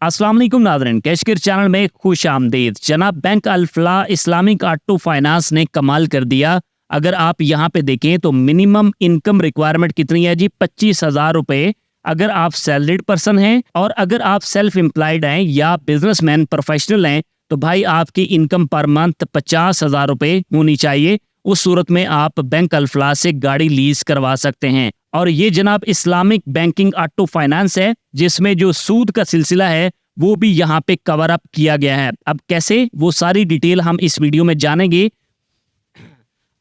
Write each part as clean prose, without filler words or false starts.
अस्सलाम वालेकुम नाज़रीन, कैशकिर चैनल में खुश आमदीद। जनाब bank Al Falah Islamic auto finance ने कमाल कर दिया। अगर आप यहाँ पे देखें तो मिनिमम इनकम रिक्वायरमेंट कितनी है जी, 25,000 रुपए अगर आप सैलरीड पर्सन हैं, और अगर आप सेल्फ एम्प्लॉयड हैं या बिजनेसमैन प्रोफेशनल हैं तो भाई आपकी इनकम पर मंथ 50,000 रुपए होनी चाहिए। उस सूरत में आप बैंक अल-फलाह से गाड़ी लीज करवा सकते हैं। और ये जनाब इस्लामिक बैंकिंग ऑटो फाइनेंस है, जिसमें जो सूद का सिलसिला है वो भी यहाँ पे कवर अप किया गया है। अब कैसे, वो सारी डिटेल हम इस वीडियो में जानेंगे।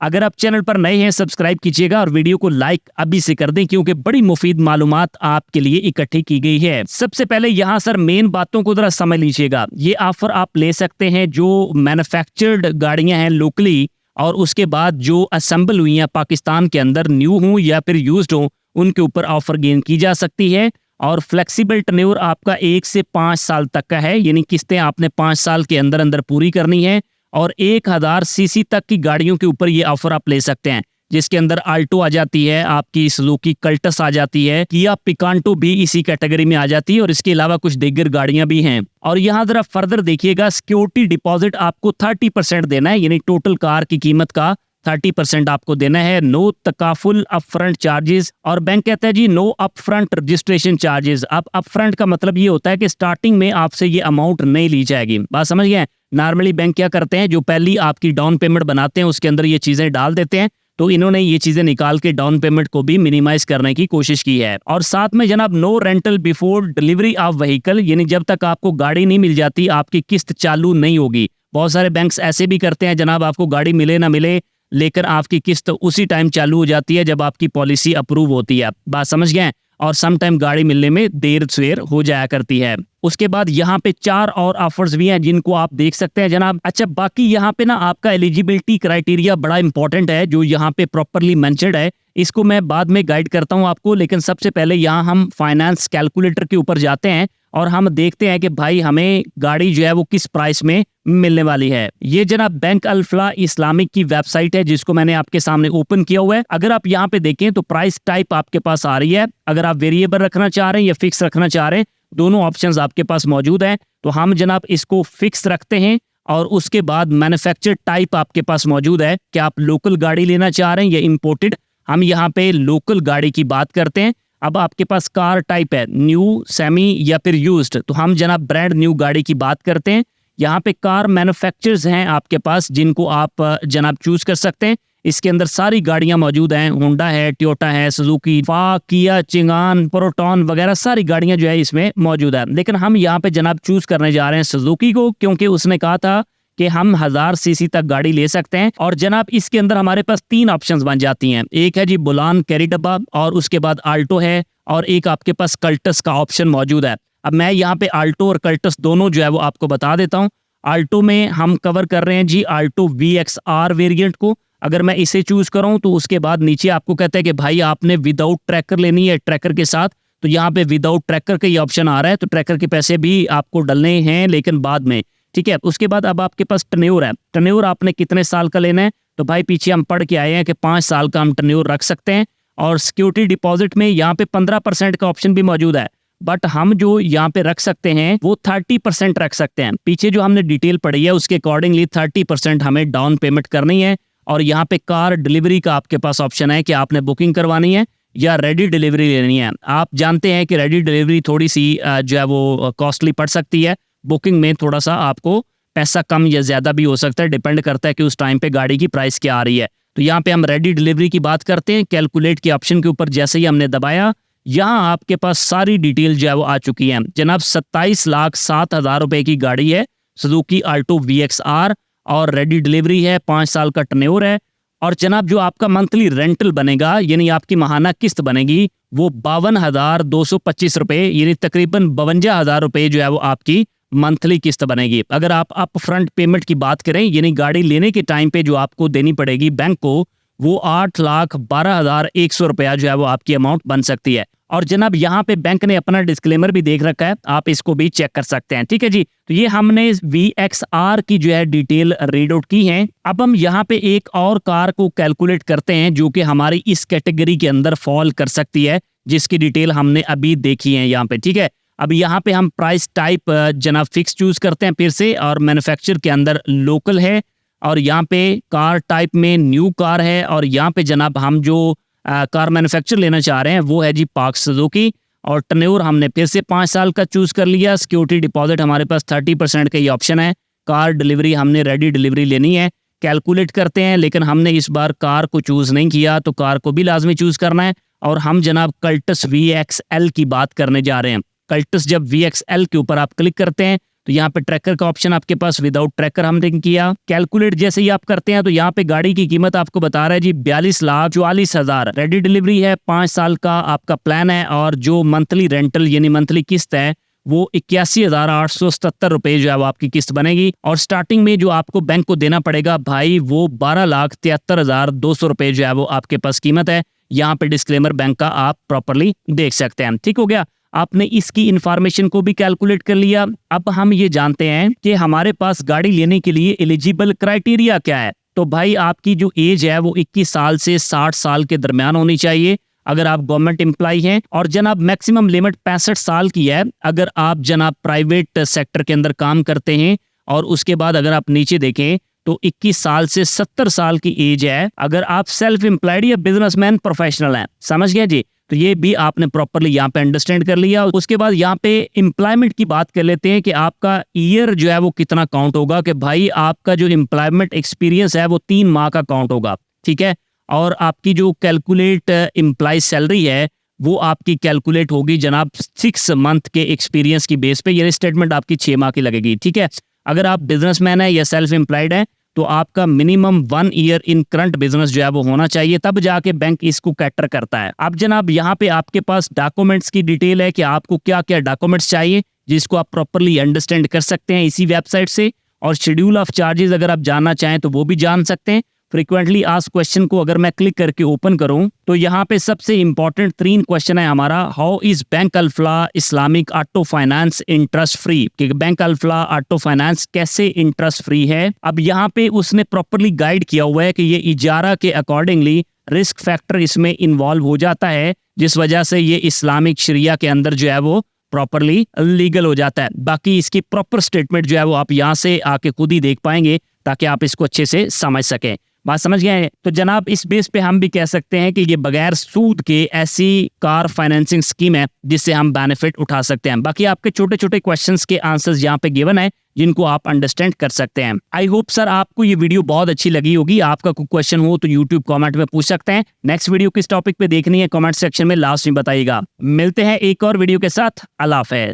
अगर आप चैनल पर नए हैं सब्सक्राइब कीजिएगा और वीडियो को लाइक अभी से कर दें, क्योंकि बड़ी मुफीद मालूमात आपके लिए इकट्ठी की गई है। सबसे पहले यहाँ सर मेन बातों को जरा समझ लीजिएगा। ये ऑफर आप ले सकते हैं जो मैन्युफैक्चर्ड गाड़ियां हैं लोकली, और उसके बाद जो असेंबल हुई हैं पाकिस्तान के अंदर, न्यू हो या फिर यूज्ड हो, उनके ऊपर ऑफर गेन की जा सकती है। और फ्लेक्सिबल टन्योर आपका 1 से 5 साल तक का है, यानी किस्तें आपने 5 साल के अंदर अंदर पूरी करनी है। और 1000 सीसी तक की गाड़ियों के ऊपर ये ऑफर आप ले सकते हैं, जिसके अंदर आल्टो आ जाती है, आपकी सुजुकी कल्टस आ जाती है, किया पिकांटो भी इसी कैटेगरी में आ जाती है, और इसके अलावा कुछ दीगर गाड़ियां भी हैं। और यहाँ जरा फर्दर देखिएगा, सिक्योरिटी डिपॉजिट आपको 30% देना है, यानी टोटल कार की कीमत का 30% आपको देना है। नो तकाफुल अपफ्रंट चार्जेस, और बैंक कहता है जी नो अपफ्रंट रजिस्ट्रेशन चार्जेस। अब अपफ्रंट का मतलब ये होता है कि स्टार्टिंग में आपसे ये अमाउंट नहीं ली जाएगी। बात समझ गए? नॉर्मली बैंक क्या करते हैं, जो पहली आपकी डाउन पेमेंट बनाते हैं उसके अंदर ये चीजें डाल देते हैं, तो इन्होंने ये चीजें निकाल के डाउन पेमेंट को भी मिनिमाइज करने की कोशिश की है। और साथ में जनाब no rental before delivery of vehicle, यानी जब तक आपको गाड़ी नहीं मिल जाती आपकी किस्त चालू नहीं होगी। बहुत सारे बैंक्स ऐसे भी करते हैं जनाब, आपको गाड़ी मिले ना मिले लेकर आपकी किस्त उसी टाइम चालू हो जाती है जब आपकी पॉलिसी अप्रूव होती है। बात समझ गए? और सम टाइम गाड़ी मिलने में देर सवेर हो जाया करती है। उसके बाद यहाँ पे 4 और ऑफर्स भी हैं जिनको आप देख सकते हैं जनाब। अच्छा, बाकी यहाँ पे ना आपका एलिजिबिलिटी क्राइटेरिया बड़ा इंपॉर्टेंट है, जो यहाँ पे प्रॉपरली मेंशन्ड है। इसको मैं बाद में गाइड करता हूँ आपको, लेकिन सबसे पहले यहाँ हम फाइनेंस कैलकुलेटर के ऊपर जाते हैं और हम देखते हैं कि भाई हमें गाड़ी जो है वो किस प्राइस में मिलने वाली है। ये जनाब बैंक अल-फलाह इस्लामिक की वेबसाइट है, जिसको मैंने आपके सामने ओपन किया हुआ है। अगर आप यहाँ पे देखें तो प्राइस टाइप आपके पास आ रही है। अगर आप वेरिएबल रखना चाह रहे हैं या फिक्स रखना चाह रहे हैं, दोनों ऑप्शंस आपके पास मौजूद हैं। तो हम जनाब इसको फिक्स रखते हैं, और उसके बाद मैन्युफैक्चर टाइप आपके पास मौजूद है कि आप लोकल गाड़ी लेना चाह रहे हैं या इंपोर्टेड। हम यहाँ पे लोकल गाड़ी की बात करते हैं। अब आपके पास कार टाइप है न्यू, सेमी या फिर यूज्ड, तो हम जनाब ब्रांड न्यू गाड़ी की बात करते हैं। यहाँ पे कार मैन्युफैक्चरर्स हैं आपके पास जिनको आप जनाब चूज कर सकते हैं। इसके अंदर सारी गाड़ियां मौजूद हैं, होंडा है, टोयोटा है, सुजुकी, फा, किया, चिंगान, प्रोटॉन वगैरह सारी गाड़ियां जो है इसमें मौजूद है। लेकिन हम यहाँ पे जनाब चूज करने जा रहे हैं सुजुकी को, क्योंकि उसने कहा था कि हम 1000 सीसी तक गाड़ी ले सकते हैं। और जनाब इसके अंदर हमारे पास 3 ऑप्शंस बन जाती हैं। एक है जी बुलान कैरी डब्बा, और उसके बाद आल्टो है, और एक आपके पास कल्टस का ऑप्शन मौजूद है। अब मैं यहाँ पे आल्टो और कल्टस दोनों जो है वो आपको बता देता हूँ। आल्टो में हम कवर कर रहे हैं जी आल्टो VXR वेरिएंट को। अगर मैं इसे चूज करूं तो उसके बाद नीचे आपको कहता है कि भाई आपने विदाउट ट्रैकर लेनी है ट्रैकर के साथ, तो यहाँ पे विदाउट ट्रैकर का ये ऑप्शन आ रहा है। तो ट्रैकर के पैसे भी आपको डलने हैं, लेकिन बाद में, ठीक है। उसके बाद अब आपके पास टन्योर है। टन्योर आपने कितने साल का लेना है, तो भाई पीछे हम पढ़ के आए हैं कि 5 साल का हम टन्योर रख सकते हैं। और सिक्योरिटी डिपॉजिट में यहाँ पे 15% का ऑप्शन भी मौजूद है, बट हम जो यहाँ पे रख सकते हैं वो 30% रख सकते हैं। पीछे जो हमने डिटेल पढ़ी है उसके अकॉर्डिंगली 30% हमें डाउन पेमेंट करनी है। और यहाँ पे कार डिलीवरी का आपके पास ऑप्शन है कि आपने बुकिंग करवानी है या रेडी डिलीवरी लेनी है। आप जानते हैं कि रेडी डिलीवरी थोड़ी सी जो है वो कॉस्टली पड़ सकती है, बुकिंग में थोड़ा सा आपको पैसा कम या ज्यादा भी हो सकता है, डिपेंड करता है कि उस टाइम पे गाड़ी की प्राइस क्या आ रही है। तो यहाँ पे हम रेडी डिलीवरी की बात करते हैं। कैलकुलेट के ऑप्शन के ऊपर जैसे ही हमने दबाया, यहाँ आपके पास सारी डिटेल जो है वो आ चुकी है जनाब। 27,07,000 रुपए की गाड़ी है, सुजुकी आल्टो VXR, और रेडी डिलीवरी है, 5 साल का टन्योर है। और जनाब जो आपका मंथली रेंटल बनेगा, यानी आपकी माहाना किस्त बनेगी, वो 52,225 रुपए, यानी तकरीबन 52,000 रुपए जो है वो आपकी मंथली किस्त बनेगी। अगर आप अप फ्रंट पेमेंट की बात करें, यानी गाड़ी लेने के टाइम पे जो आपको देनी पड़ेगी बैंक को, वो 8,12,100 रुपया जो है वो आपकी अमाउंट बन सकती है। और जनाब यहाँ पे बैंक ने अपना डिस्क्लेमर भी देख रखा है, आप इसको भी चेक कर सकते हैं, ठीक है जी। तो ये हमने VXR की जो है डिटेल रीड आउट की है। अब हम यहाँ पे एक और कार को कैलकुलेट करते हैं जो कि हमारी इस कैटेगरी के अंदर फॉल कर सकती है, जिसकी डिटेल हमने अभी देखी है यहाँ पे, ठीक है। अब यहाँ पे हम प्राइस टाइप जनाब फिक्स चूज करते हैं फिर से, और मैन्युफैक्चर के अंदर लोकल है, और यहाँ पे कार टाइप में न्यू कार है, और यहाँ पे जनाब हम जो कार मैन्युफैक्चर लेना चाह रहे हैं वो है जी पार्क सुजुकी, और टर्न्योवर हमने फिर से 5 साल का चूज कर लिया। सिक्योरिटी डिपॉजिट हमारे पास 30% का ये ऑप्शन है। कार डिलीवरी हमने रेडी डिलीवरी लेनी है, कैलकुलेट करते हैं, लेकिन हमने इस बार कार को चूज नहीं किया तो कार को भी लाजमी चूज करना है। और हम जनाब कल्टस VXL की बात करने जा रहे हैं। कल्टस जब VXL के ऊपर आप क्लिक करते हैं तो यहाँ पे ट्रैकर का ऑप्शन आपके पास, विदाउट ट्रैकर हमने किया। कैलकुलेट जैसे ही आप करते हैं तो यहाँ पे गाड़ी की कीमत आपको बता रहा है जी 42,44,000। रेडी डिलीवरी है, 5 साल का आपका प्लान है, और जो मंथली रेंटल यानी मंथली किस्त है वो 81,877 रुपए जो है वो आपकी किस्त बनेगी। और स्टार्टिंग में जो आपको बैंक को देना पड़ेगा भाई वो 12,73,200 रुपए जो है वो आपके पास कीमत है। यहाँ पे डिस्क्लेमर बैंक का आप प्रॉपरली देख सकते हैं। ठीक हो गया, आपने इसकी इंफॉर्मेशन को भी कैलकुलेट कर लिया। अब हम ये जानते हैं कि हमारे पास गाड़ी लेने के लिए एलिजिबल क्राइटेरिया क्या है। तो भाई आपकी जो एज है वो 21 साल से 60 साल के दरमियान होनी चाहिए अगर आप गवर्नमेंट एम्प्लॉय हैं, और जनाब मैक्सिमम लिमिट 65 साल की है अगर आप जनाब प्राइवेट सेक्टर के अंदर काम करते हैं। और उसके बाद अगर आप नीचे देखें तो 21 साल से 70 साल की एज है अगर आप सेल्फ एम्प्लॉयड या बिजनेसमैन प्रोफेशनल हैं। समझ गया जी, तो ये भी आपने प्रॉपर्ली यहाँ पे अंडरस्टैंड कर लिया। उसके बाद यहाँ पे एम्प्लॉयमेंट की बात कर लेते हैं कि आपका ईयर जो है वो कितना काउंट होगा, कि भाई आपका जो एम्प्लॉयमेंट एक्सपीरियंस है वो 3 माह का काउंट होगा। ठीक है, और आपकी जो कैलकुलेट एम्प्लॉय सैलरी है वो आपकी कैलकुलेट होगी जनाब 6 मंथ के एक्सपीरियंस की बेस पे। ये स्टेटमेंट आपकी 6 माह की लगेगी। ठीक है, अगर आप बिजनेसमैन है या सेल्फ एम्प्लॉयड है तो आपका minimum 1 year in current business जो है वो होना चाहिए, तब जाके बैंक इसको कैटर करता है। अब जनाब यहाँ पे आपके पास डॉक्यूमेंट्स की डिटेल है कि आपको क्या क्या डॉक्यूमेंट्स चाहिए, जिसको आप प्रॉपर्ली अंडरस्टैंड कर सकते हैं इसी वेबसाइट से। और शेड्यूल ऑफ चार्जेस अगर आप जानना चाहें तो वो भी जान सकते हैं। फ्रीक्वेंटली आस्क्ड क्वेश्चन को अगर मैं क्लिक करके ओपन करूं तो यहाँ पे सबसे इंपॉर्टेंट 3 क्वेश्चन है हमारा। How is bank Alfalah Islamic auto finance interest free, कि बैंक अल्फ्ला ऑटो फाइनेंस कैसे इंटरेस्ट फ्री है। अब यहाँ पे उसने प्रॉपर्ली गाइड किया हुआ है कि ये इजारा के अकॉर्डिंगली रिस्क फैक्टर इसमें इन्वॉल्व हो जाता है, जिस वजह से ये इस्लामिक शरिया के अंदर जो है वो प्रॉपर्ली लीगल हो जाता है। बाकी इसकी प्रॉपर स्टेटमेंट जो है वो आप यहाँ से आके खुद ही देख पाएंगे ताकि आप इसको अच्छे से समझ सकें। बात समझ गए हैं? तो जनाब इस बेस पे हम भी कह सकते हैं कि ये बगैर सूद के ऐसी कार फाइनेंसिंग स्कीम है जिससे हम बेनिफिट उठा सकते हैं। बाकी आपके छोटे छोटे क्वेश्चंस के आंसर्स यहाँ पे गिवन है जिनको आप अंडरस्टैंड कर सकते हैं। आई होप सर आपको ये वीडियो बहुत अच्छी लगी होगी। आपका कोई क्वेश्चन हो तो यूट्यूब कमेंट में पूछ सकते हैं। नेक्स्ट वीडियो किस टॉपिक पे देखनी है कमेंट सेक्शन में लास्ट में बताइएगा। मिलते हैं एक और वीडियो के साथ। अल्लाह हाफिज़।